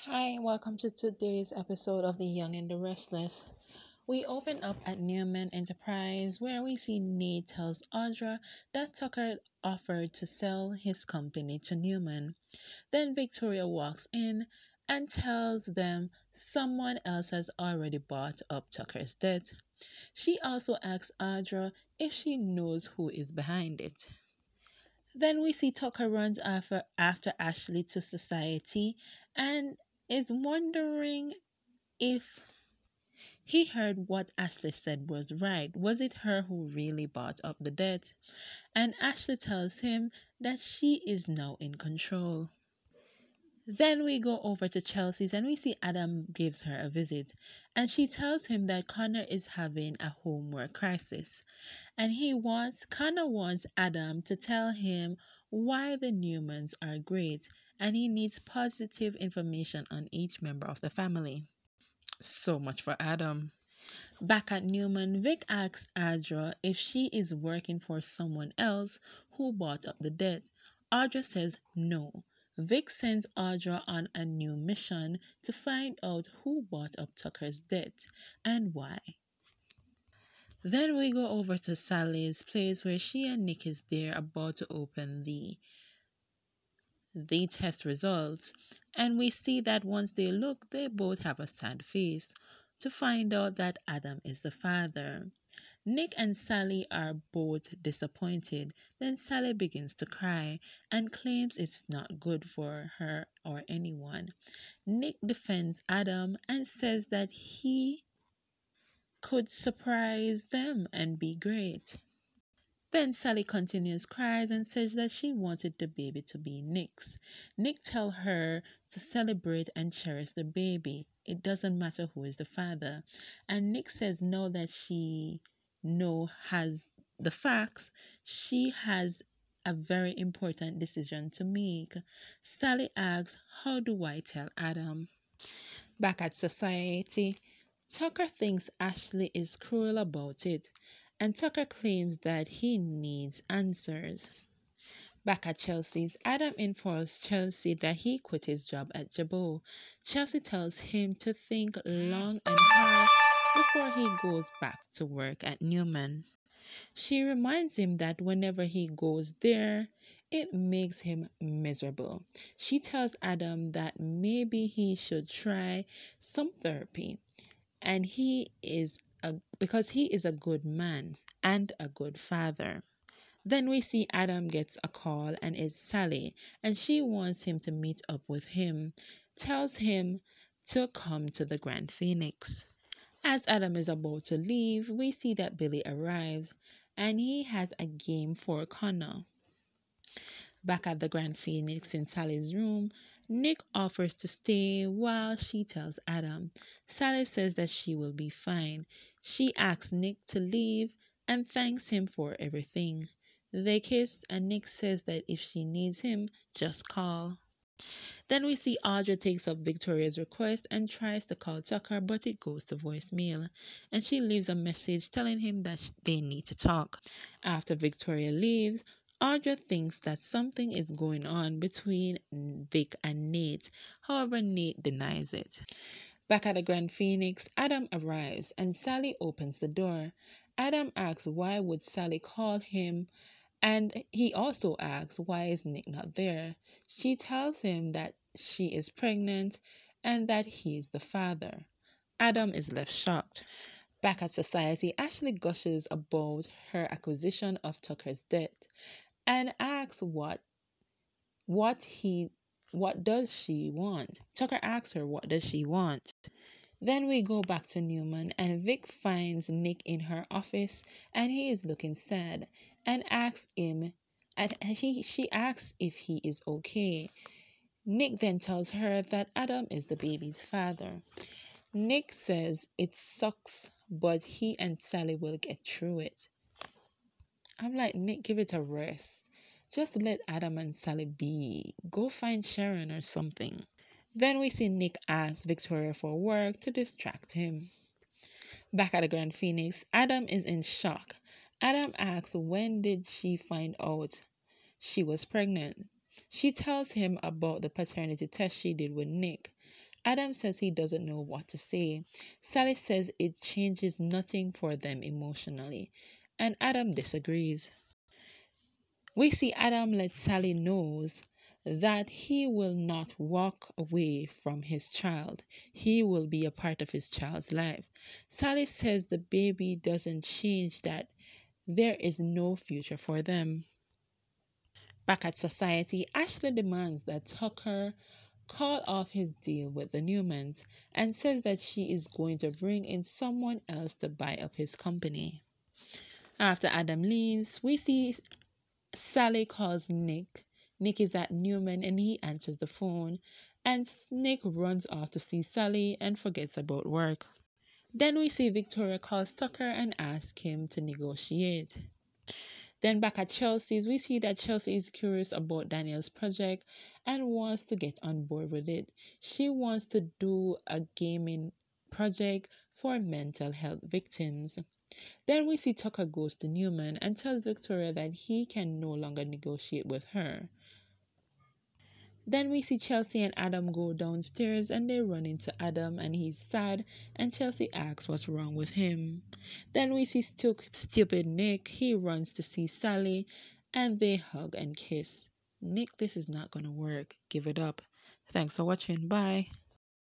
Hi, welcome to today's episode of The Young and the Restless. We open up at Newman Enterprise where we see Nate tells Audra that Tucker offered to sell his company to Newman. Then Victoria walks in and tells them someone else has already bought up Tucker's debt. She also asks Audra if she knows who is behind it. Then we see Tucker runs after Ashley to society and is wondering if he heard what Ashley said was right. Was it her who really bought up the debt? And Ashley tells him that she is now in control. Then we go over to Chelsea's and we see Adam gives her a visit. And she tells him that Connor is having a homework crisis. And Connor wants Adam to tell him why the Newmans are great. And he needs positive information on each member of the family. So much for Adam. Back at Newman, Vic asks Audra if she is working for someone else who bought up the debt. Audra says no. Vic sends Audra on a new mission to find out who bought up Tucker's debt and why. Then we go over to Sally's place where she and Nick is there about to open the test results, and we see that once they look, they both have a sad face to find out that Adam is the father. Nick and Sally are both disappointed. Then Sally begins to cry and claims it's not good for her or anyone. Nick defends Adam and says that he could surprise them and be great. Then Sally continues cries and says that she wanted the baby to be Nick's. Nick tells her to celebrate and cherish the baby. It doesn't matter who is the father. And Nick says now that she has the facts, she has a very important decision to make. Sally asks, how do I tell Adam? Back at society, Tucker thinks Ashley is cruel about it, and Tucker claims that he needs answers. Back at Chelsea's, Adam informs Chelsea that he quit his job at Jabot. Chelsea tells him to think long and hard before he goes back to work at Newman. She reminds him that whenever he goes there, it makes him miserable. She tells Adam that maybe he should try some therapy and because he is a good man and a good father. Then we see Adam gets a call and it's Sally and she wants him to meet up with him, tells him to come to the Grand Phoenix. As Adam is about to leave, we see that Billy arrives and he has a game for Connor. Back at the Grand Phoenix in Sally's room, Nick offers to stay while she tells Adam. Sally says that she will be fine. She asks Nick to leave and thanks him for everything. They kiss and Nick says that if she needs him, just call. Then we see Audra takes up Victoria's request and tries to call Tucker, but it goes to voicemail. And she leaves a message telling him that they need to talk. After Victoria leaves, Audra thinks that something is going on between Vic and Nate. However, Nate denies it. Back at the Grand Phoenix, Adam arrives and Sally opens the door. Adam asks why would Sally call him, and he also asks why is Nick not there. She tells him that she is pregnant and that he is the father. Adam is left shocked. Back at society, Ashley gushes about her acquisition of Tucker's debt and asks what he what does she want. Tucker asks her what does she want. Then we go back to Newman and Vic finds Nick in her office and he is looking sad and asks him and she asks if he is okay. Nick then tells her that Adam is the baby's father. Nick says it sucks, but he and Sally will get through it. I'm like, Nick, give it a rest. Just let Adam and Sally be. Go find Sharon or something. Then we see Nick ask Victoria for work to distract him. Back at the Grand Phoenix, Adam is in shock. Adam asks when did she find out she was pregnant. She tells him about the paternity test she did with Nick. Adam says he doesn't know what to say. Sally says it changes nothing for them emotionally, and Adam disagrees. We see Adam let Sally knows that he will not walk away from his child. He will be a part of his child's life. Sally says the baby doesn't change that there is no future for them. Back at society, Ashley demands that Tucker call off his deal with the Newmans and says that she is going to bring in someone else to buy up his company. After Adam leaves, we see Sally calls Nick. Nick is at Newman and he answers the phone, and Nick runs off to see Sally and forgets about work. Then we see Victoria calls Tucker and asks him to negotiate. Then back at Chelsea's, we see that Chelsea is curious about Daniel's project and wants to get on board with it. She wants to do a gaming project for mental health victims. Then we see Tucker goes to Newman and tells Victoria that he can no longer negotiate with her. Then we see Chelsea and Adam go downstairs and they run into Adam and he's sad and Chelsea asks what's wrong with him. Then we see stupid Nick. He runs to see Sally and they hug and kiss. Nick, this is not going to work. Give it up. Thanks for watching. Bye.